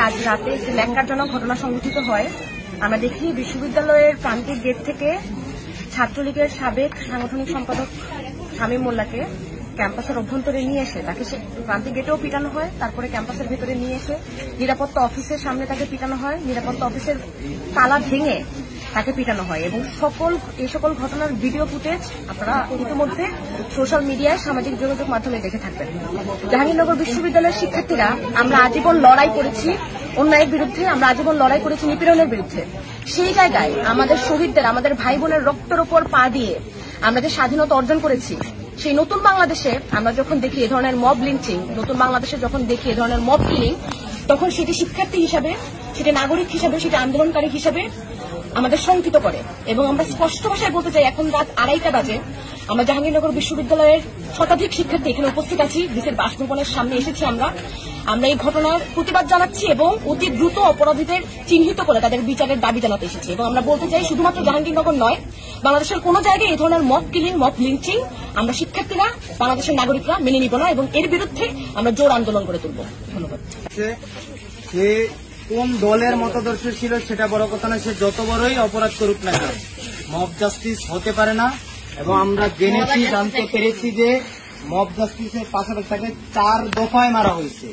আজ রাতে একটি ন্যাক্কারজনক ঘটনা সংঘটিত হয়। আমরা দেখি বিশ্ববিদ্যালয়ের প্রান্তিক গেট থেকে ছাত্রলীগের সাবেক সাংগঠনিক সম্পাদক শামীম মোল্লাকে ক্যাম্পাসের অভ্যন্তরে নিয়ে এসে তাকে প্রান্তিক গেটেও পিটানো হয়, তারপরে ক্যাম্পাসের ভেতরে নিয়ে এসে নিরাপত্তা অফিসের সামনে তাকে পিটানো হয়, নিরাপত্তা অফিসের তালা ভেঙে তাকে পিটানো হয় এবং এই সকল ঘটনার ভিডিও ফুটেজ আপনারা ইতিমধ্যে সোশ্যাল মিডিয়ায় সামাজিক যোগাযোগ মাধ্যমে দেখে থাকবেন। জাহাঙ্গীরনগর বিশ্ববিদ্যালয়ের শিক্ষার্থীরা আমরা আজীবন লড়াই করেছি অন্যায়ের বিরুদ্ধে, আমরা আজীবন লড়াই করেছি নিপীড়নের বিরুদ্ধে। সেই জায়গায় আমাদের শহীদদের, আমাদের ভাই বোনের রক্তের ওপর পা দিয়ে আমরা যে স্বাধীনতা অর্জন করেছি, সেই নতুন বাংলাদেশে আমরা যখন দেখি এ ধরনের মব লিঞ্চিং, নতুন বাংলাদেশে যখন দেখি এ ধরনের মব কিলিং, তখন সেটি শিক্ষার্থী হিসাবে, সেটি নাগরিক হিসাবে, সেটি আন্দোলনকারী হিসাবে আমাদের শঙ্কিত করে। এবং আমরা স্পষ্ট ভাষায় বলতে চাই, এখন রাত 2:30টা বাজে, আমরা জাহাঙ্গীরনগর বিশ্ববিদ্যালয়ের শতাধিক শিক্ষার্থী এখানে উপস্থিত আছি, ডিসির বাসভবনের সামনে এসেছি। আমরা এই ঘটনার প্রতিবাদ জানাচ্ছি এবং অতি দ্রুত অপরাধীদের চিহ্নিত করে তাদের বিচারের দাবি জানাতে এসেছি। এবং আমরা বলতে চাই, শুধুমাত্র জাহাঙ্গীরনগর নয়, বাংলাদেশের কোন জায়গায় এই ধরনের মব কিলিং, মব লিঞ্চিং আমরা শিক্ষার্থীরা, বাংলাদেশের নাগরিকরা মেনে নিব না এবং এর বিরুদ্ধে আমরা জোর আন্দোলন করে তুলব। ধন্যবাদ। সে কোন দলের মতাদর্শ ছিল সেটা বড় কথা নয়, সে যত বড়ই অপরাধ করুক না কেন, মব জাস্টিস হতে পারে না। এবং আমরা জানতে পেরেছি যে মব জাস্টিসের পাশাপাশি তাকে 4 দফায় মারা হয়েছে,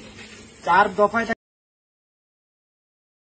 4 দফায়